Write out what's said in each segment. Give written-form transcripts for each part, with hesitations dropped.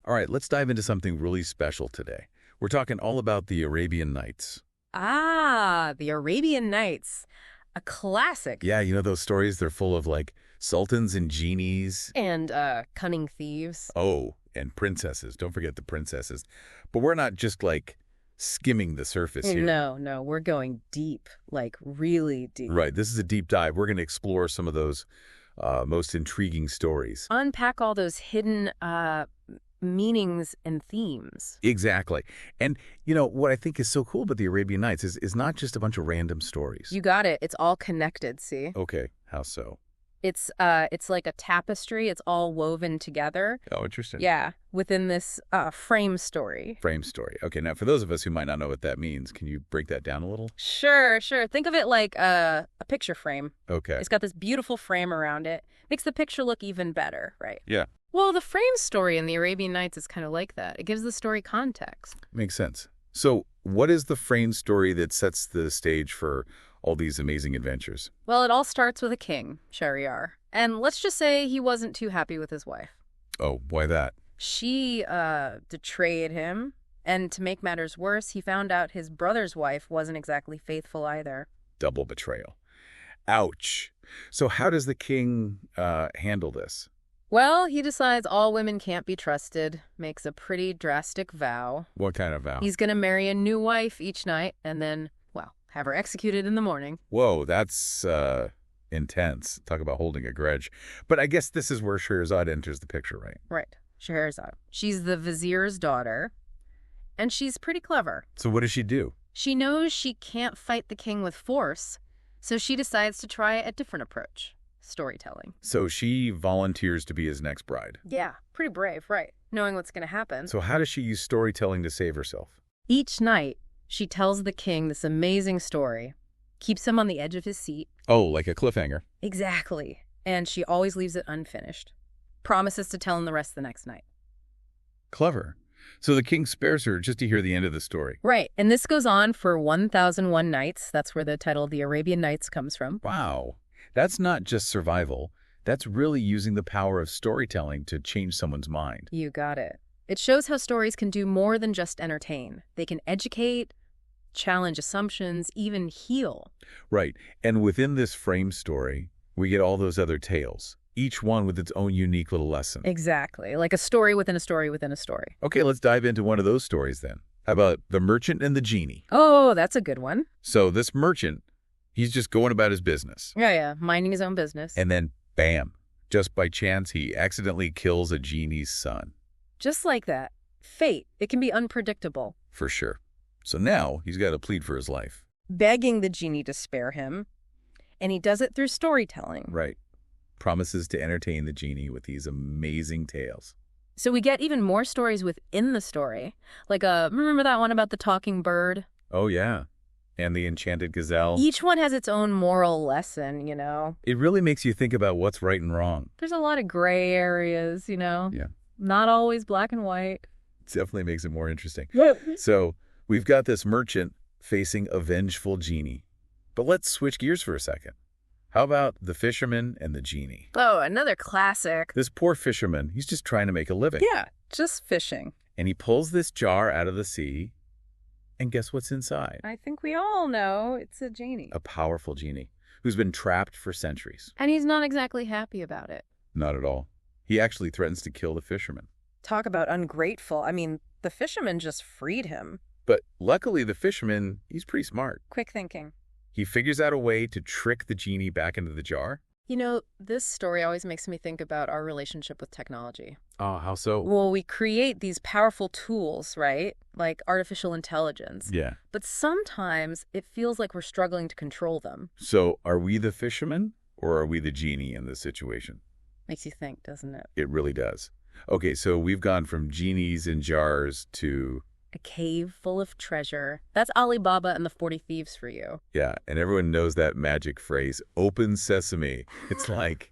All right, let's dive into something really special today. We're talking all about the Arabian Nights. Ah, the Arabian Nights. A classic. Yeah, you know those stories? They're full of, like, sultans and genies. And, cunning thieves. Oh, and princesses. Don't forget the princesses. But we're not just, like, skimming the surface here. No, we're going deep, like really deep. Right, this is a deep dive. We're going to explore some of those most intriguing stories. Unpack all those hidden, meanings and themes. Exactly. And, you know, what I think is so cool about the Arabian Nights is not just a bunch of random stories. You got it. It's all connected, see? Okay, how so? It's like a tapestry. It's all woven together. Oh, interesting. Yeah, within this frame story. Frame story. Okay, now for those of us who might not know what that means, can you break that down a little? Sure. Think of it like a picture frame. Okay. It's got this beautiful frame around it. Makes the picture look even better, right? Yeah. Well, the frame story in the Arabian Nights is kind of like that. It gives the story context. Makes sense. So what is the frame story that sets the stage for all these amazing adventures? Well, it all starts with a king, Shahryar. And let's just say he wasn't too happy with his wife. Oh, why that? She betrayed him. And to make matters worse, he found out his brother's wife wasn't exactly faithful either. Double betrayal. Ouch. So how does the king handle this? Well, he decides all women can't be trusted, makes a pretty drastic vow. What kind of vow? He's going to marry a new wife each night and then, well, have her executed in the morning. Whoa, that's intense. Talk about holding a grudge. But I guess this is where Scheherazade enters the picture, right? Right. Scheherazade. She's the vizier's daughter, and she's pretty clever. So what does she do? She knows she can't fight the king with force, so she decides to try a different approach. Storytelling. So she volunteers to be his next bride. Yeah, pretty brave, right? Knowing what's going to happen. So how does she use storytelling to save herself? Each night, she tells the king this amazing story, keeps him on the edge of his seat. Oh, like a cliffhanger. Exactly. And she always leaves it unfinished. Promises to tell him the rest the next night. Clever. So the king spares her just to hear the end of the story. Right. And this goes on for 1001 nights. That's where the title of the Arabian Nights comes from. Wow. That's not just survival. That's really using the power of storytelling to change someone's mind. You got it. It shows how stories can do more than just entertain. They can educate, challenge assumptions, even heal. Right. And within this frame story, we get all those other tales, each one with its own unique little lesson. Exactly. Like a story within a story within a story. Okay, let's dive into one of those stories then. How about the merchant and the genie? Oh, that's a good one. So this merchant, he's just going about his business. Yeah, minding his own business. And then, bam, just by chance, he accidentally kills a genie's son. Just like that. Fate. It can be unpredictable. For sure. So now he's got to plead for his life. Begging the genie to spare him. And he does it through storytelling. Right. Promises to entertain the genie with these amazing tales. So we get even more stories within the story. Like, remember that one about the talking bird? Oh, yeah. And the enchanted gazelle. Each one has its own moral lesson, you know? It really makes you think about what's right and wrong. There's a lot of gray areas, you know? Yeah. Not always black and white. It definitely makes it more interesting. So we've got this merchant facing a vengeful genie. But let's switch gears for a second. How about the fisherman and the genie? Oh, another classic. This poor fisherman, he's just trying to make a living. Yeah, just fishing. And he pulls this jar out of the sea, and guess what's inside? I think we all know it's a genie. A powerful genie who's been trapped for centuries. And he's not exactly happy about it. Not at all. He actually threatens to kill the fisherman. Talk about ungrateful. I mean, the fisherman just freed him. But luckily, the fisherman, he's pretty smart. Quick thinking. He figures out a way to trick the genie back into the jar. You know, this story always makes me think about our relationship with technology. Oh, how so? Well, we create these powerful tools, right? Like artificial intelligence. Yeah. But sometimes it feels like we're struggling to control them. So are we the fisherman or are we the genie in this situation? Makes you think, doesn't it? It really does. Okay, so we've gone from genies in jars to... A cave full of treasure. That's Alibaba and the 40 Thieves for you. Yeah, and everyone knows that magic phrase, open sesame. It's like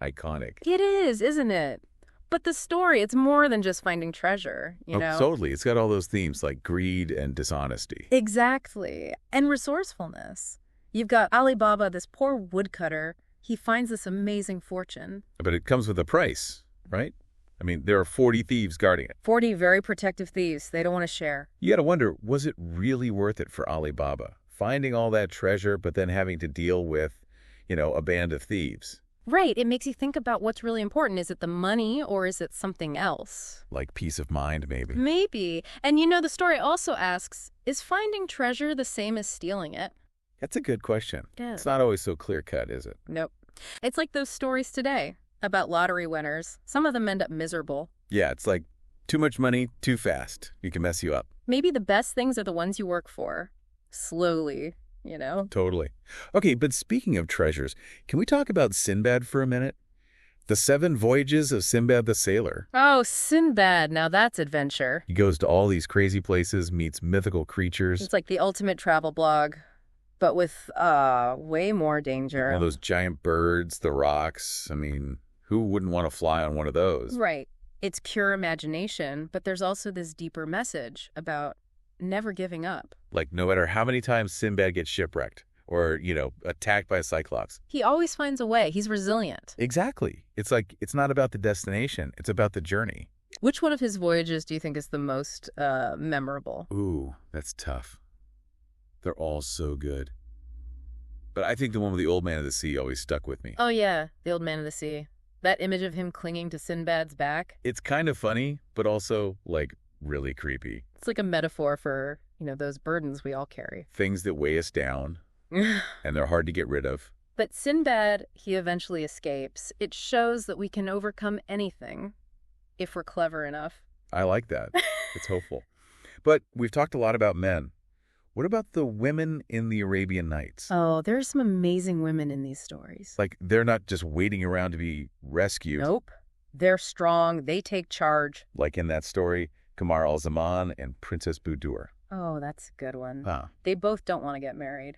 iconic. It is, isn't it? But the story, it's more than just finding treasure, you know? Totally. It's got all those themes like greed and dishonesty. Exactly. And resourcefulness. You've got Alibaba, this poor woodcutter. He finds this amazing fortune. But it comes with a price, right? I mean, there are 40 thieves guarding it. 40 very protective thieves. They don't want to share. You got to wonder, was it really worth it for Ali Baba? Finding all that treasure, but then having to deal with, a band of thieves. Right. It makes you think about what's really important. Is it the money or is it something else? Like peace of mind, maybe. Maybe. And the story also asks, is finding treasure the same as stealing it? That's a good question. Yeah. It's not always so clear-cut, is it? Nope. It's like those stories today about lottery winners. Some of them end up miserable. Yeah, it's like too much money, too fast. You can mess you up. Maybe the best things are the ones you work for. Slowly, Totally. Okay, but speaking of treasures, can we talk about Sinbad for a minute? The 7 Voyages of Sinbad the Sailor. Oh, Sinbad. Now that's adventure. He goes to all these crazy places, meets mythical creatures. It's like the ultimate travel blog, but with way more danger. All those giant birds, the rocks. I mean, who wouldn't want to fly on one of those? Right. It's pure imagination, but there's also this deeper message about never giving up. Like, no matter how many times Sinbad gets shipwrecked or, attacked by a cyclops. He always finds a way. He's resilient. Exactly. It's like, it's not about the destination. It's about the journey. Which one of his voyages do you think is the most memorable? Ooh, that's tough. They're all so good. But I think the one with the Old Man of the Sea always stuck with me. Oh, yeah, the Old Man of the Sea. That image of him clinging to Sinbad's back. It's kind of funny, but also, really creepy. It's like a metaphor for, those burdens we all carry. Things that weigh us down, and they're hard to get rid of. But Sinbad, he eventually escapes. It shows that we can overcome anything if we're clever enough. I like that. It's hopeful. But we've talked a lot about men. What about the women in the Arabian Nights? Oh, there's some amazing women in these stories. Like, they're not just waiting around to be rescued. Nope. They're strong. They take charge. Like in that story, Kamar al-Zaman and Princess Budur. Oh, that's a good one. Huh. They both don't want to get married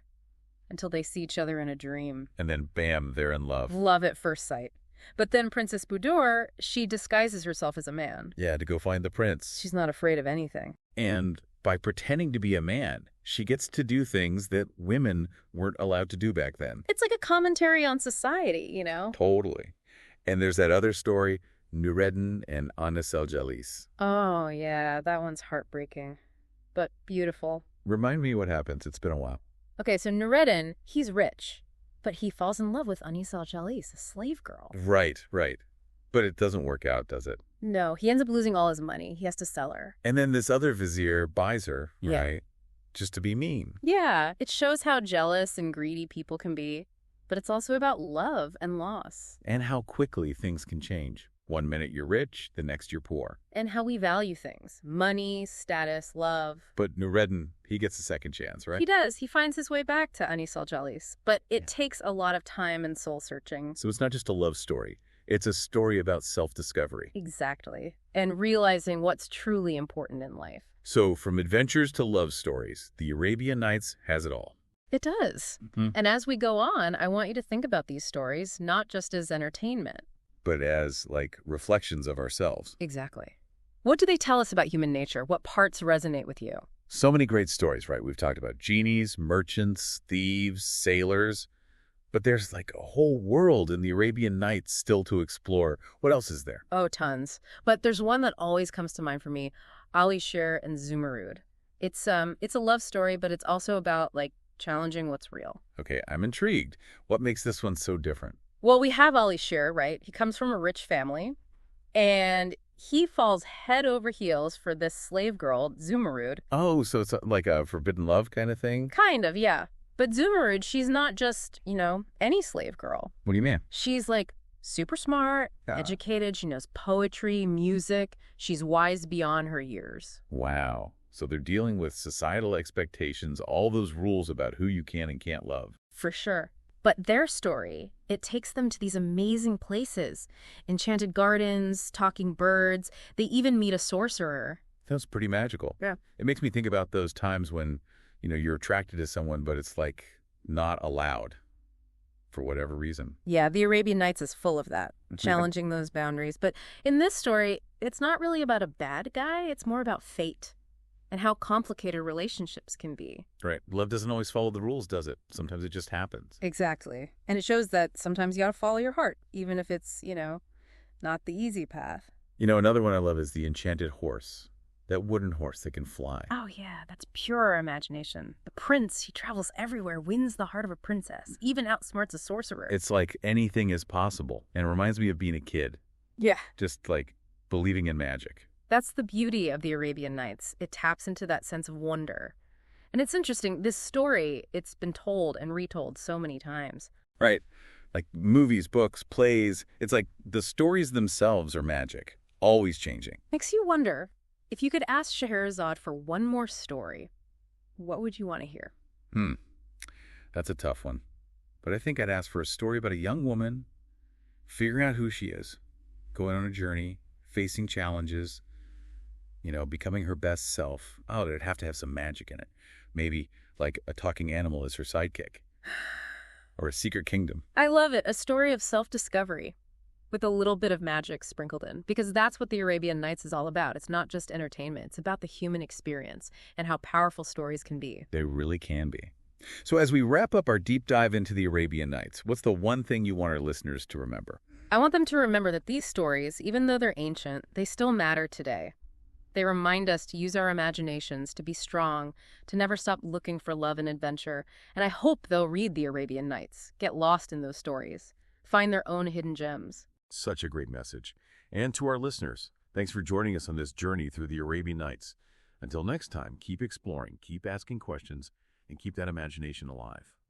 until they see each other in a dream. And then, bam, they're in love. Love at first sight. But then Princess Budur, she disguises herself as a man. Yeah, to go find the prince. She's not afraid of anything. And by pretending to be a man, she gets to do things that women weren't allowed to do back then. It's like a commentary on society, Totally. And there's that other story, Nureddin and Anis el-Jalis. Oh, yeah, that one's heartbreaking, but beautiful. Remind me what happens. It's been a while. Okay, so Nureddin, he's rich, but he falls in love with Anis el-Jalis, a slave girl. Right. But it doesn't work out, does it? No, he ends up losing all his money. He has to sell her. And then this other vizier buys her, Yeah. right? Just to be mean. Yeah, it shows how jealous and greedy people can be, but it's also about love and loss. And how quickly things can change. One minute you're rich, the next you're poor. And how we value things. Money, status, love. But Nureddin, he gets a second chance, right? He does. He finds his way back to Anis el-Jalis. But it takes a lot of time and soul-searching. So it's not just a love story. It's a story about self-discovery. Exactly. And realizing what's truly important in life. So from adventures to love stories, the Arabian Nights has it all. It does. Mm-hmm. And as we go on, I want you to think about these stories not just as entertainment. But as, reflections of ourselves. Exactly. What do they tell us about human nature? What parts resonate with you? So many great stories, right? We've talked about genies, merchants, thieves, sailors. But there's a whole world in the Arabian Nights still to explore. What else is there? Oh, tons. But there's one that always comes to mind for me, Ali Shir and Zumurrud. It's a love story, but it's also about challenging what's real. Okay, I'm intrigued. What makes this one so different? Well, we have Ali Shir, right? He comes from a rich family, and he falls head over heels for this slave girl, Zumurrud. Oh, so it's like a forbidden love kind of thing? Kind of, yeah. But Zumurrud, she's not just, any slave girl. What do you mean? She's super smart, educated. She knows poetry, music. She's wise beyond her years. Wow. So they're dealing with societal expectations, all those rules about who you can and can't love. For sure. But their story, it takes them to these amazing places. Enchanted gardens, talking birds. They even meet a sorcerer. That's pretty magical. Yeah. It makes me think about those times when, you're attracted to someone, but it's not allowed for whatever reason. Yeah, the Arabian Nights is full of that, challenging those boundaries. But in this story, it's not really about a bad guy. It's more about fate and how complicated relationships can be. Right. Love doesn't always follow the rules, does it? Sometimes it just happens. Exactly. And it shows that sometimes you got to follow your heart, even if it's, not the easy path. Another one I love is the enchanted horse. That wooden horse that can fly. Oh, yeah, that's pure imagination. The prince, he travels everywhere, wins the heart of a princess, even outsmarts a sorcerer. It's like anything is possible, and it reminds me of being a kid. Yeah. Just like believing in magic. That's the beauty of the Arabian Nights. It taps into that sense of wonder. And it's interesting, this story, it's been told and retold so many times. Right. Like movies, books, plays. It's like the stories themselves are magic, always changing. Makes you wonder, if you could ask Scheherazade for one more story, what would you want to hear? That's a tough one. But I think I'd ask for a story about a young woman figuring out who she is, going on a journey, facing challenges, becoming her best self. Oh, it'd have to have some magic in it. Maybe like a talking animal as her sidekick. Or a secret kingdom. I love it. A story of self-discovery with a little bit of magic sprinkled in. Because that's what the Arabian Nights is all about. It's not just entertainment. It's about the human experience and how powerful stories can be. They really can be. So as we wrap up our deep dive into the Arabian Nights, what's the one thing you want our listeners to remember? I want them to remember that these stories, even though they're ancient, they still matter today. They remind us to use our imaginations, to be strong, to never stop looking for love and adventure. And I hope they'll read the Arabian Nights, get lost in those stories, find their own hidden gems. Such a great message. And to our listeners, thanks for joining us on this journey through the Arabian Nights. Until next time, keep exploring, keep asking questions, and keep that imagination alive.